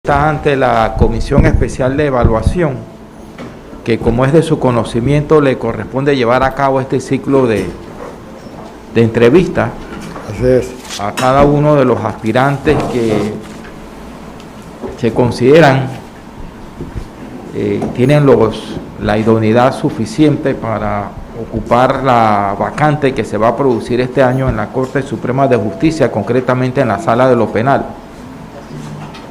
Está ante la Comisión Especial de Evaluación, que como es de su conocimiento le corresponde llevar a cabo este ciclo de entrevistas. Así es. A cada uno de los aspirantes que se consideran tienen la idoneidad suficiente para ocupar la vacante que se va a producir este año en la Corte Suprema de Justicia, concretamente en la Sala de lo Penal.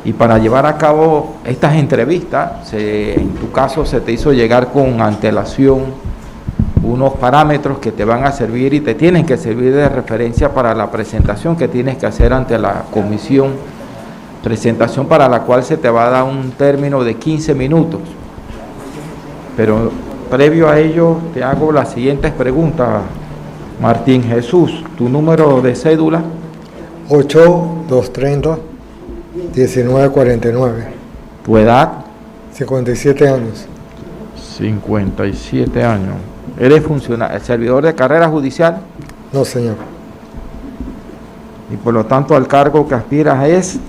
Y para llevar a cabo estas entrevistas, en tu caso se te hizo llegar con antelación unos parámetros que te van a servir y te tienen que servir de referencia para la presentación que tienes que hacer ante la comisión, presentación para la cual se te va a dar un término de 15 minutos. Pero previo a ello te hago las siguientes preguntas. Martín Jesús, tu número de cédula. 8230 1949. Tu edad. 57 años. 57 años. ¿Eres funcionario, servidor de carrera judicial? No, señor. Y por lo tanto el cargo que aspiras es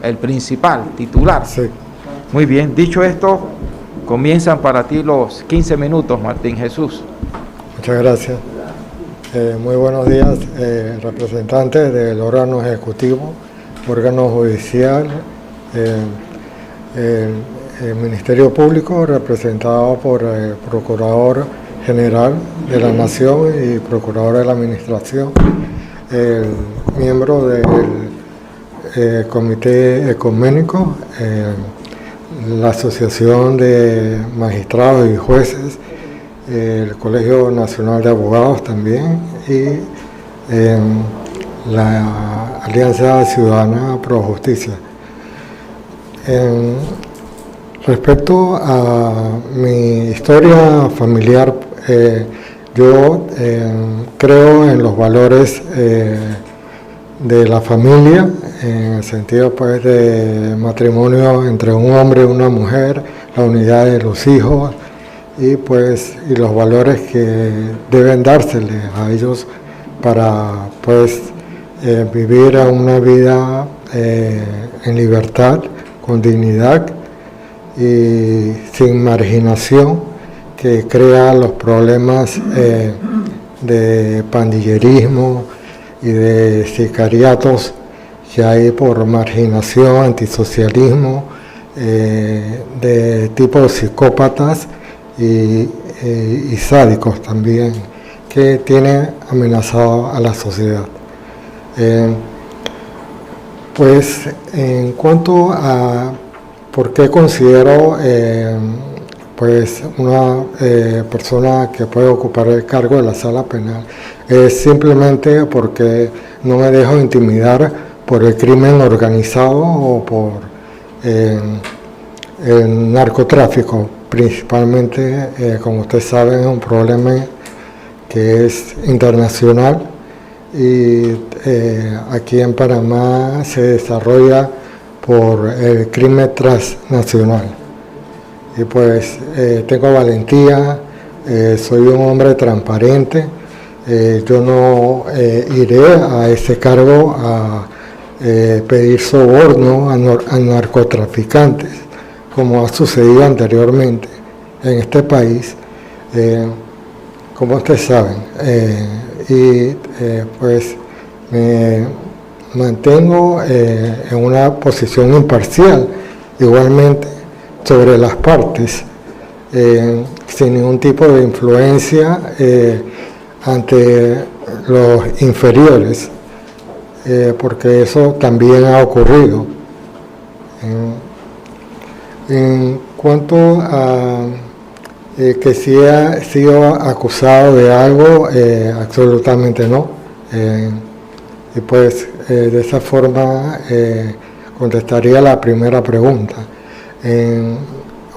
el principal, titular. Sí. Muy bien, dicho esto, comienzan para ti los 15 minutos, Martín Jesús. Muchas gracias. Muy buenos días, representantes del órgano ejecutivo, órgano judicial, el Ministerio Público, representado por el Procurador General de la Nación y Procurador de la Administración, el miembro del Comité Ecuménico, la Asociación de Magistrados y Jueces, el Colegio Nacional de Abogados también y la Alianza Ciudadana Pro Justicia. Respecto a mi historia familiar, yo creo en los valores de la familia, en el sentido pues de matrimonio entre un hombre y una mujer, la unidad de los hijos y los valores que deben dárseles a ellos para vivir una vida en libertad, con dignidad y sin marginación que crea los problemas de pandillerismo y de sicariatos que hay por marginación, antisocialismo, de tipo psicópatas y sádicos también, que tienen amenazado a la sociedad. En cuanto a por qué considero una persona que puede ocupar el cargo de la sala penal, es simplemente porque no me dejo intimidar por el crimen organizado o por el narcotráfico. Principalmente, como ustedes saben, es un problema que es internacional y aquí en Panamá se desarrolla por el crimen transnacional. Y tengo valentía, soy un hombre transparente, yo no iré a ese cargo a pedir soborno a narcotraficantes, como ha sucedido anteriormente en este país, como ustedes saben, me mantengo en una posición imparcial, igualmente sobre las partes, sin ningún tipo de influencia ante los inferiores, porque eso también ha ocurrido. En cuanto a que si ha sido acusado de algo, absolutamente no. De esa forma contestaría la primera pregunta,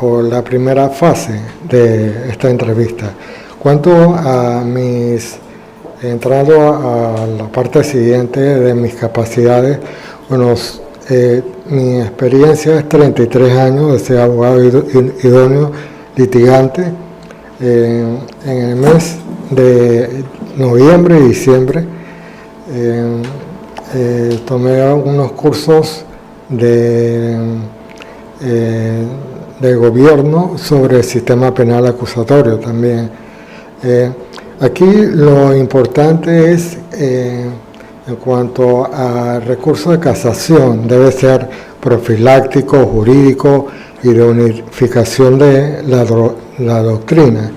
o la primera fase de esta entrevista. Cuanto a entrando a la parte siguiente de mis capacidades, mi experiencia es 33 años de ser abogado idóneo litigante. En el mes de noviembre y diciembre tomé unos cursos de del gobierno sobre el sistema penal acusatorio también. Aquí lo importante es, en cuanto a recurso de casación, debe ser profiláctico, jurídico y de unificación de la doctrina.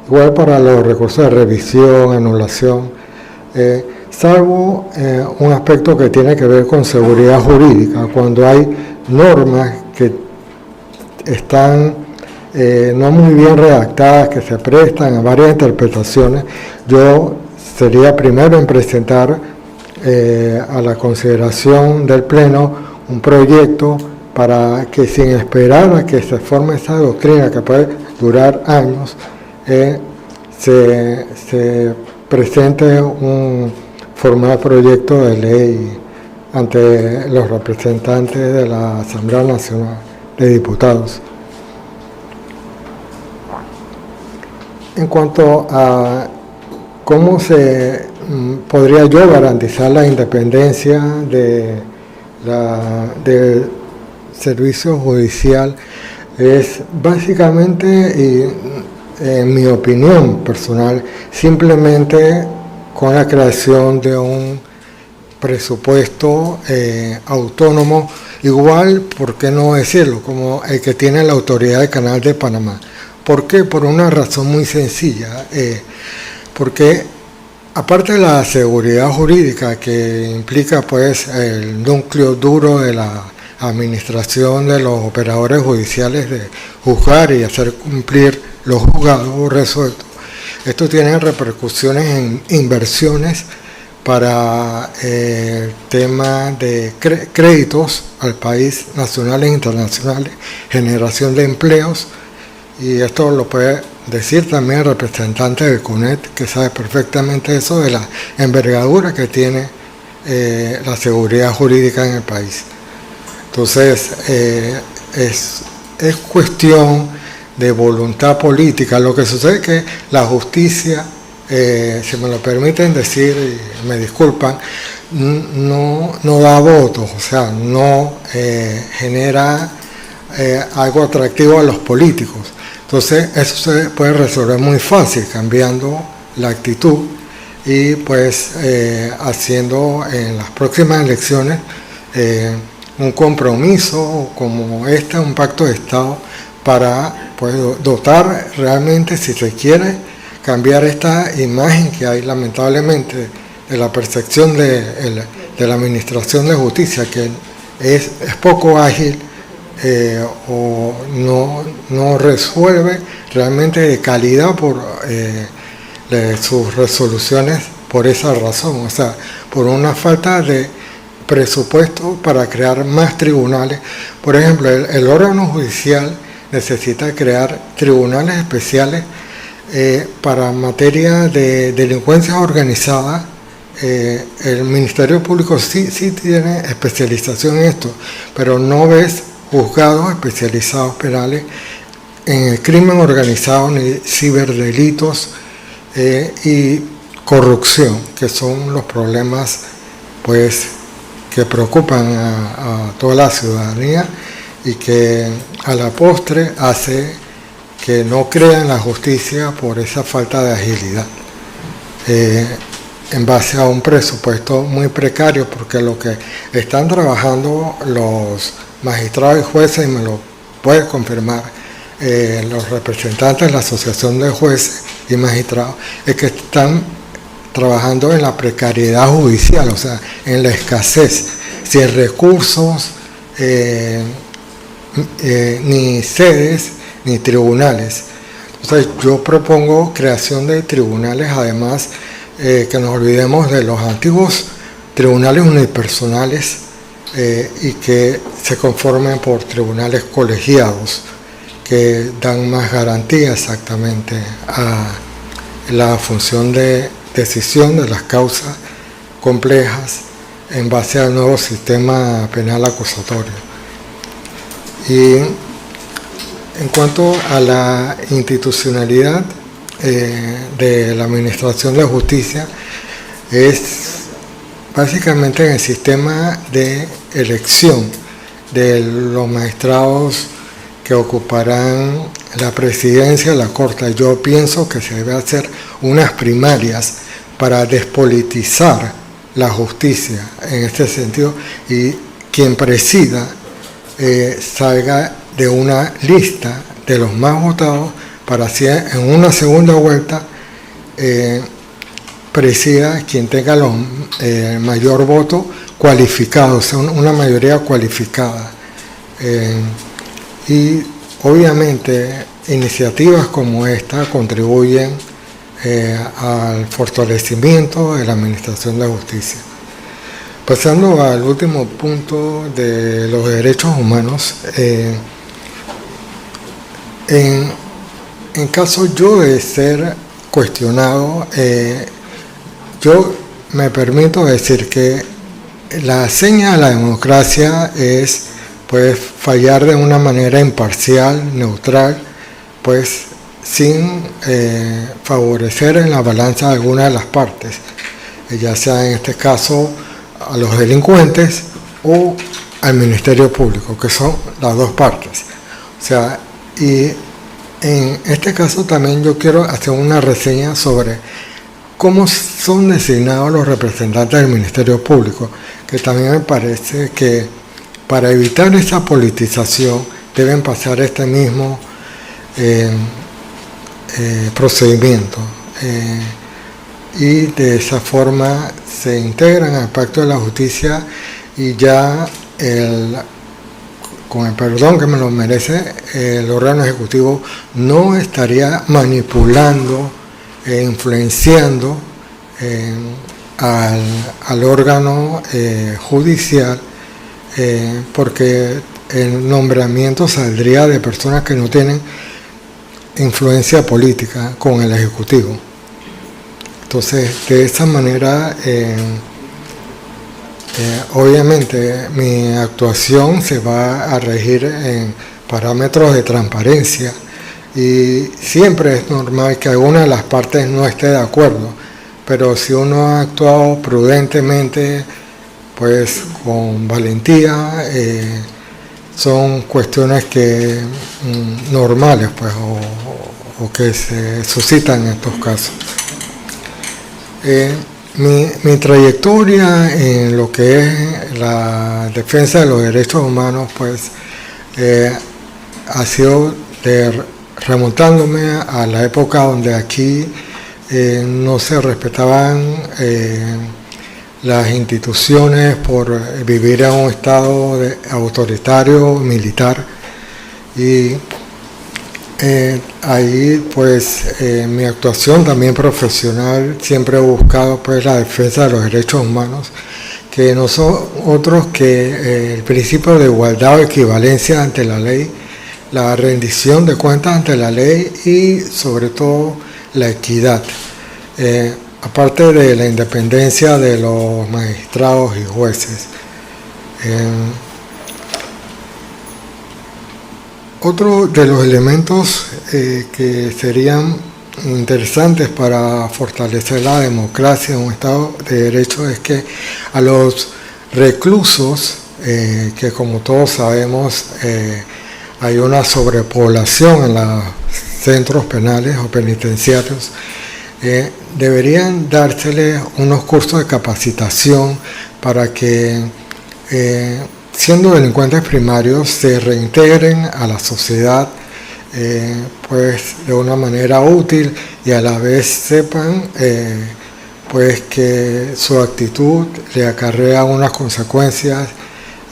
Igual para los recursos de revisión, anulación, salvo un aspecto que tiene que ver con seguridad jurídica, cuando hay normas que están no muy bien redactadas, que se prestan a varias interpretaciones. Yo sería primero en presentar a la consideración del Pleno un proyecto para que, sin esperar a que se forme esa doctrina que puede durar años, se presente un formal proyecto de ley ante los representantes de la Asamblea Nacional de Diputados. En cuanto a cómo se podría yo garantizar la independencia del servicio judicial, es básicamente, y en mi opinión personal, simplemente con la creación de un presupuesto autónomo, igual, ¿por qué no decirlo?, como el que tiene la Autoridad del Canal de Panamá. ¿Por qué? Por una razón muy sencilla, porque aparte de la seguridad jurídica que implica pues el núcleo duro de la administración de los operadores judiciales de juzgar y hacer cumplir los juzgados resueltos, esto tiene repercusiones en inversiones para el tema de créditos al país, nacionales e internacionales, generación de empleos. Y esto lo puede decir también el representante del CONET, que sabe perfectamente eso de la envergadura que tiene la seguridad jurídica en el país. Entonces, es cuestión de voluntad política. Lo que sucede es que la justicia, si me lo permiten decir, y me disculpan, no da votos, o sea, no genera algo atractivo a los políticos. Entonces eso se puede resolver muy fácil cambiando la actitud y pues haciendo en las próximas elecciones un compromiso como un pacto de Estado para pues dotar realmente, si se quiere, cambiar esta imagen que hay lamentablemente de la percepción de la Administración de Justicia, que es poco ágil, o no resuelve realmente de calidad por sus resoluciones por esa razón, o sea, por una falta de presupuesto para crear más tribunales. Por ejemplo, el órgano judicial necesita crear tribunales especiales para materia de delincuencia organizada. El Ministerio Público sí tiene especialización en esto, pero no ves juzgados especializados penales en el crimen organizado, ni ciberdelitos y corrupción, que son los problemas pues que preocupan a toda la ciudadanía y que a la postre hace que no crean la justicia por esa falta de agilidad, en base a un presupuesto muy precario, porque lo que están trabajando los magistrados y jueces, y me lo puede confirmar los representantes de la Asociación de Jueces y Magistrados, es que están trabajando en la precariedad judicial, o sea, en la escasez, sin recursos, ni sedes, ni tribunales. Entonces yo propongo creación de tribunales, además que nos olvidemos de los antiguos tribunales unipersonales, y que se conformen por tribunales colegiados que dan más garantía exactamente a la función de decisión de las causas complejas en base al nuevo sistema penal acusatorio. Y en cuanto a la institucionalidad de la Administración de Justicia, es básicamente en el sistema de elección de los magistrados que ocuparán la presidencia de la Corte. Yo pienso que se debe hacer unas primarias para despolitizar la justicia en este sentido, y quien presida salga de una lista de los más votados para así en una segunda vuelta presida quien tenga el mayor voto cualificado, o sea, una mayoría cualificada. Y obviamente iniciativas como esta contribuyen al fortalecimiento de la administración de la justicia. Pasando al último punto de los derechos humanos, en caso yo de ser cuestionado, yo me permito decir que la seña de la democracia es pues fallar de una manera imparcial, neutral, pues sin favorecer en la balanza alguna de las partes, ya sea en este caso a los delincuentes o al Ministerio Público, que son las dos partes. O sea, y en este caso también yo quiero hacer una reseña sobre cómo son designados los representantes del Ministerio Público, que también me parece que para evitar esa politización deben pasar este mismo procedimiento, y de esa forma se integran al Pacto de la Justicia, y ya con el perdón que me lo merece, el órgano ejecutivo no estaría manipulando e influenciando al órgano judicial, porque el nombramiento saldría de personas que no tienen influencia política con el Ejecutivo. Entonces, de esa manera, obviamente, mi actuación se va a regir en parámetros de transparencia, y siempre es normal que alguna de las partes no esté de acuerdo, pero si uno ha actuado prudentemente, pues con valentía, son cuestiones que normales, pues, o que se suscitan en estos casos. Mi trayectoria en lo que es la defensa de los derechos humanos, pues, ha sido remontándome a la época donde aquí no se respetaban las instituciones por vivir en un estado autoritario, militar, y ahí pues mi actuación también profesional siempre he buscado pues la defensa de los derechos humanos, que no son otros que el principio de igualdad o equivalencia ante la ley, la rendición de cuentas ante la ley y sobre todo la equidad, aparte de la independencia de los magistrados y jueces. Otro de los elementos que serían interesantes para fortalecer la democracia en un Estado de Derecho es que a los reclusos, que como todos sabemos hay una sobrepoblación en los centros penales o penitenciarios, deberían dárseles unos cursos de capacitación para que siendo delincuentes primarios se reintegren a la sociedad pues de una manera útil, y a la vez sepan pues que su actitud le acarrea unas consecuencias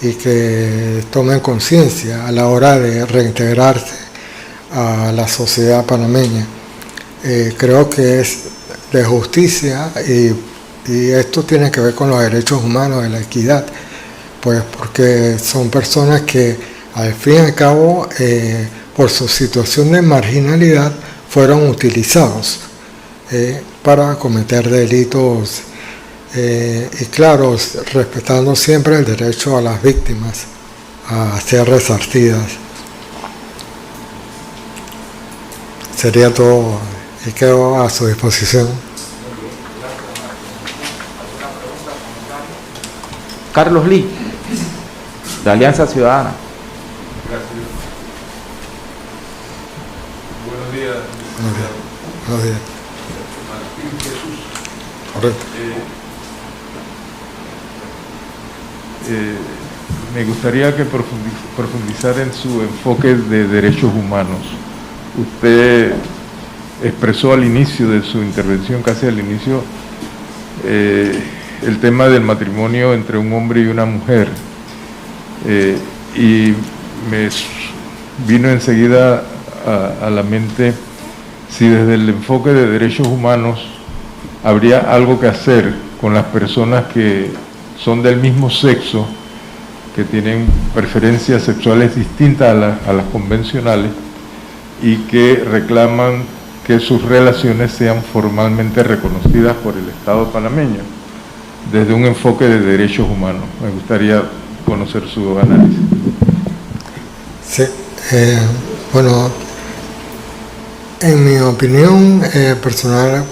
y que tomen conciencia a la hora de reintegrarse a la sociedad panameña. Creo que es de justicia, y esto tiene que ver con los derechos humanos, de la equidad, pues porque son personas que al fin y al cabo por su situación de marginalidad fueron utilizados para cometer delitos, y claro, respetando siempre el derecho a las víctimas a ser resarcidas. Sería todo, y quedo a su disposición. Carlos Lee. de Alianza Ciudadana. Gracias. Buenos días. Buenos días. Martín Jesús. Correcto. Me gustaría que profundizara en su enfoque de derechos humanos. Usted expresó al inicio de su intervención, casi al inicio, el tema del matrimonio entre un hombre y una mujer. Y me vino enseguida a la mente si desde el enfoque de derechos humanos habría algo que hacer con las personas que son del mismo sexo, que tienen preferencias sexuales distintas a las convencionales y que reclaman que sus relaciones sean formalmente reconocidas por el Estado panameño, desde un enfoque de derechos humanos. Me gustaría conocer su análisis. Sí, bueno, en mi opinión personal,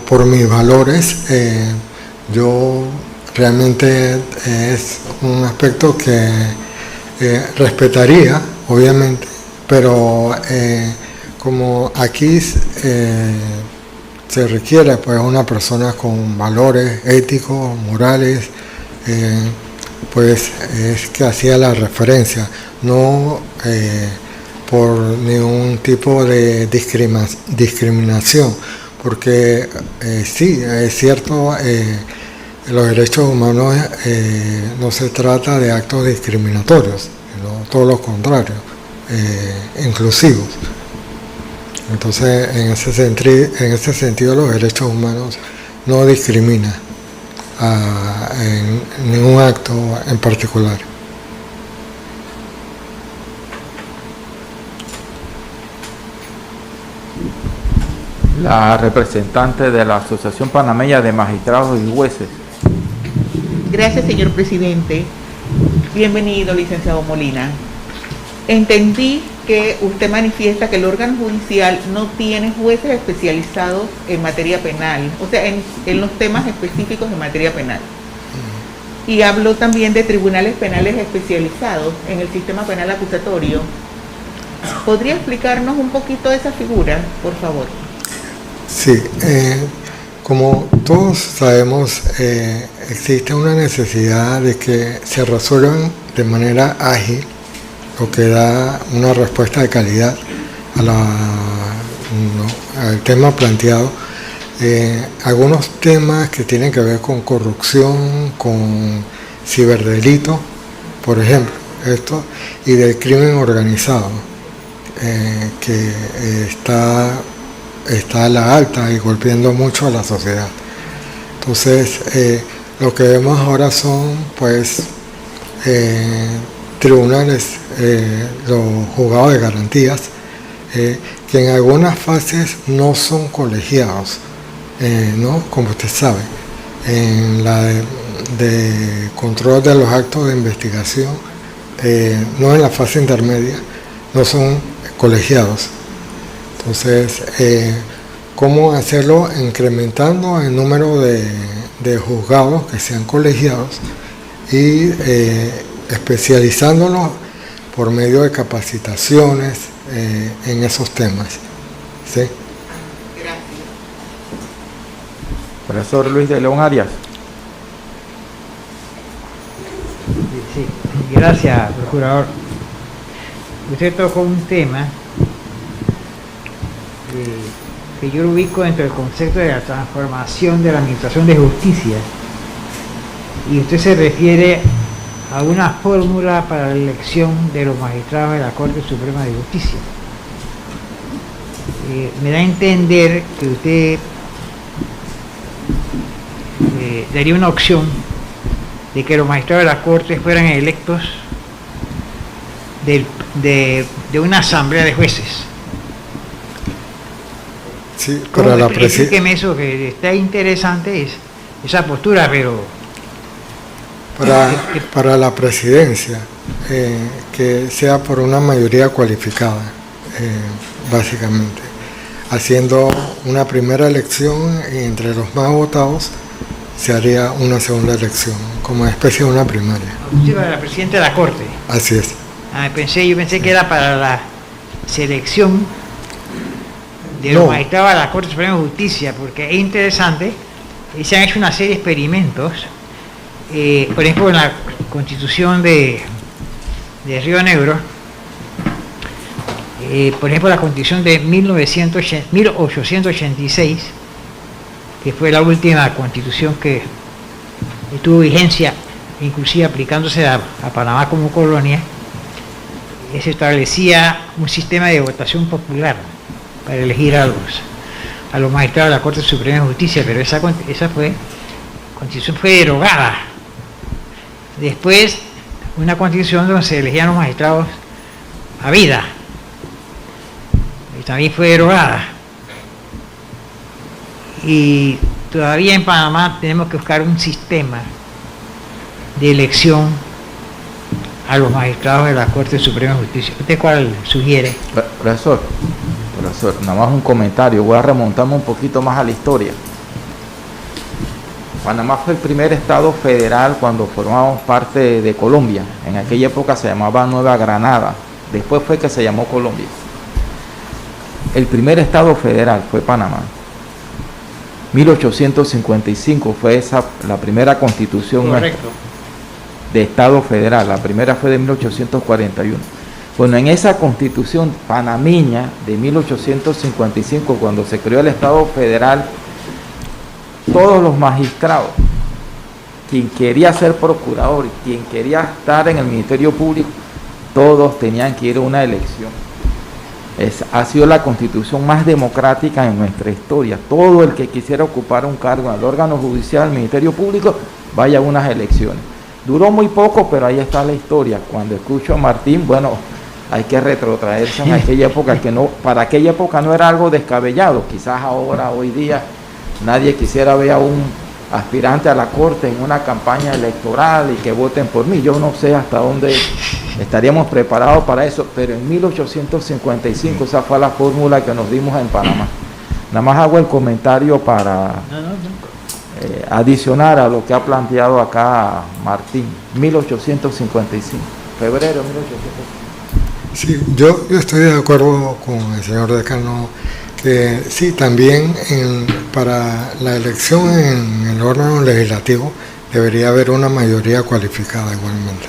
por mis valores, yo realmente es un aspecto que respetaría, obviamente, pero como aquí se requiere pues una persona con valores éticos, morales, pues es que hacía la referencia, no por ningún tipo de discriminación, porque sí, es cierto, los derechos humanos no se trata de actos discriminatorios, sino todo lo contrario, inclusivos. Entonces, en ese sentido, los derechos humanos no discriminan en ningún acto en particular. La representante de la Asociación Panameña de Magistrados y Jueces. Gracias, señor presidente. Bienvenido, licenciado Molina. Entendí que usted manifiesta que el órgano judicial no tiene jueces especializados en materia penal, o sea, en los temas específicos de materia penal. Y habló también de tribunales penales especializados en el sistema penal acusatorio. ¿Podría explicarnos un poquito esa figura, por favor? Sí, como todos sabemos, existe una necesidad de que se resuelvan de manera ágil, lo que da una respuesta de calidad al tema planteado. Algunos temas que tienen que ver con corrupción, con ciberdelito, por ejemplo, esto, y del crimen organizado, que está a la alta y golpeando mucho a la sociedad. Entonces, lo que vemos ahora son, pues, tribunales, los juzgados de garantías, que en algunas fases no son colegiados, ¿no? Como usted sabe, en la de control de los actos de investigación, no en la fase intermedia, no son colegiados. Entonces, ¿cómo hacerlo? Incrementando el número de juzgados que sean colegiados y especializándolos por medio de capacitaciones en esos temas. ¿Sí? Gracias. Profesor Luis de León Arias. Sí, gracias, procurador. Usted tocó un tema que yo lo ubico dentro del concepto de la transformación de la administración de justicia, y usted se refiere a una fórmula para la elección de los magistrados de la Corte Suprema de Justicia. Me da a entender que usted daría una opción de que los magistrados de la Corte fueran electos de una asamblea de jueces. Sí, para la presidencia. Explíqueme eso, que está interesante esa postura, pero para la presidencia, que sea por una mayoría cualificada, básicamente, haciendo una primera elección entre los más votados se haría una segunda elección, como especie de una primaria. Usted para la presidenta de la Corte. Así es. Yo pensé que era para la selección de los No. magistrados de la Corte Suprema de Justicia, porque es interesante, se han hecho una serie de experimentos, por ejemplo en la Constitución de Río Negro, por ejemplo la Constitución de 1886, que fue la última constitución que tuvo vigencia, inclusive aplicándose a Panamá como colonia, se establecía un sistema de votación popular para elegir a los magistrados de la Corte Suprema de Justicia, pero esa constitución fue derogada. Después, una constitución donde se elegían los magistrados a vida, y también fue derogada. Y todavía en Panamá tenemos que buscar un sistema de elección a los magistrados de la Corte Suprema de Justicia. ¿Usted cuál sugiere? Profesor, nada más un comentario, voy a remontarme un poquito más a la historia. Panamá fue el primer estado federal cuando formamos parte de Colombia. En aquella época se llamaba Nueva Granada, después fue que se llamó Colombia. El primer estado federal fue Panamá. 1855 fue la primera constitución de estado federal, la primera fue de 1841. Bueno, en esa constitución panameña de 1855, cuando se creó el estado federal, todos los magistrados, quien quería ser procurador, quien quería estar en el Ministerio Público, todos tenían que ir a una elección. Ha sido la constitución más democrática en nuestra historia. Todo el que quisiera ocupar un cargo en el órgano judicial, el Ministerio Público, vaya a unas elecciones. Duró muy poco, pero ahí está la historia. Cuando escucho a Martín, bueno, hay que retrotraerse en aquella época, que no, para aquella época no era algo descabellado. Quizás ahora, hoy día, nadie quisiera ver a un aspirante a la Corte en una campaña electoral y que voten por mí. Yo no sé hasta dónde estaríamos preparados para eso, pero en 1855 esa fue la fórmula que nos dimos en Panamá. Nada más hago el comentario para adicionar a lo que ha planteado acá Martín. 1855, febrero de 1855. Sí, yo estoy de acuerdo con el señor decano que sí, también para la elección en el órgano legislativo debería haber una mayoría cualificada igualmente.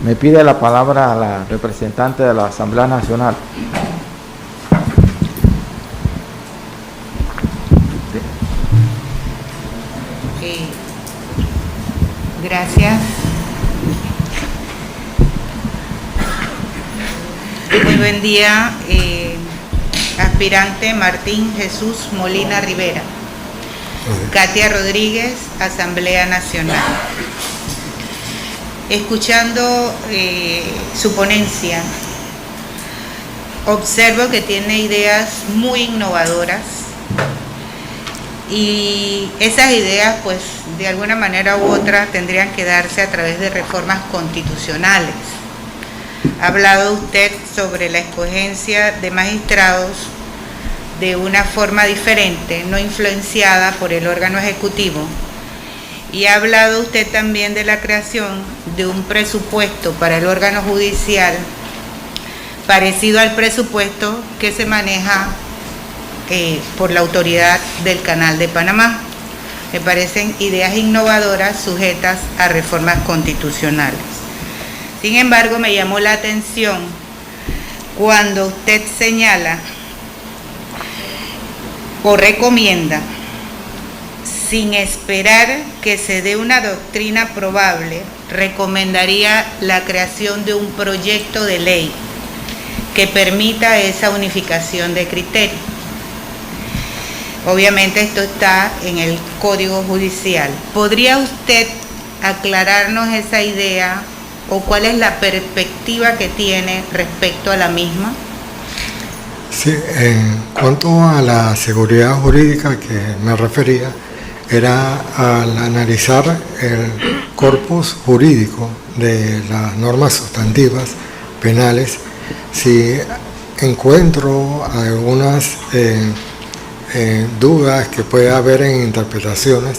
Me pide la palabra la representante de la Asamblea Nacional. Gracias. Muy buen día, aspirante Martín Jesús Molina Rivera. Katia Rodríguez, Asamblea Nacional. Escuchando su ponencia, observo que tiene ideas muy innovadoras y esas ideas, pues, de alguna manera u otra tendrían que darse a través de reformas constitucionales. Ha hablado usted sobre la escogencia de magistrados de una forma diferente, no influenciada por el órgano ejecutivo. Y ha hablado usted también de la creación de un presupuesto para el órgano judicial parecido al presupuesto que se maneja por la autoridad del Canal de Panamá. Me parecen ideas innovadoras sujetas a reformas constitucionales. Sin embargo, me llamó la atención cuando usted señala o recomienda, sin esperar que se dé una doctrina probable, recomendaría la creación de un proyecto de ley que permita esa unificación de criterios. Obviamente esto está en el Código Judicial. ¿Podría usted aclararnos esa idea o cuál es la perspectiva que tiene respecto a la misma? Sí, en cuanto a la seguridad jurídica que me refería, era al analizar el corpus jurídico de las normas sustantivas penales, si encuentro algunas dudas que puede haber en interpretaciones,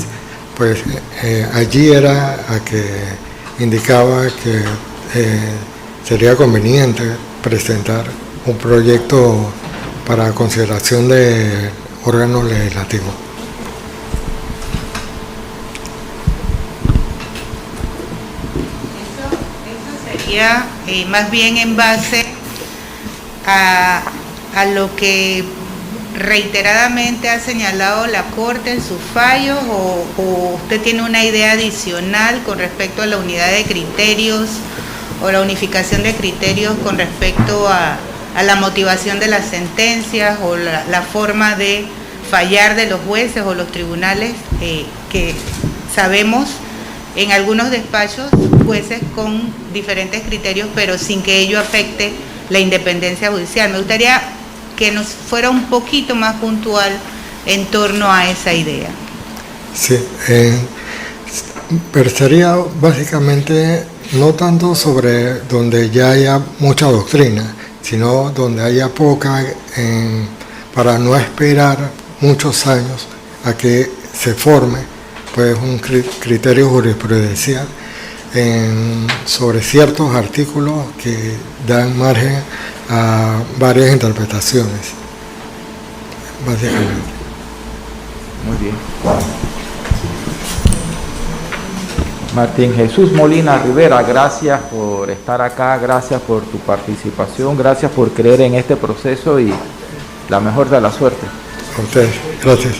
pues allí era a que indicaba que sería conveniente presentar un proyecto para consideración de órganos legislativos. Eso sería más bien en base a lo que reiteradamente ha señalado la Corte en sus fallos, o usted tiene una idea adicional con respecto a la unidad de criterios o la unificación de criterios con respecto a la motivación de las sentencias o la forma de fallar de los jueces o los tribunales, que sabemos en algunos despachos jueces con diferentes criterios, pero sin que ello afecte la independencia judicial. Me gustaría que nos fuera un poquito más puntual en torno a esa idea. Sí, versaría básicamente no tanto sobre donde ya haya mucha doctrina, sino donde haya poca, para no esperar muchos años a que se forme pues un criterio jurisprudencial sobre ciertos artículos que dan margen a varias interpretaciones, básicamente. Muy bien. Martín Jesús Molina Rivera, gracias por estar acá, gracias por tu participación, gracias por creer en este proceso y la mejor de la suerte. A ustedes, gracias.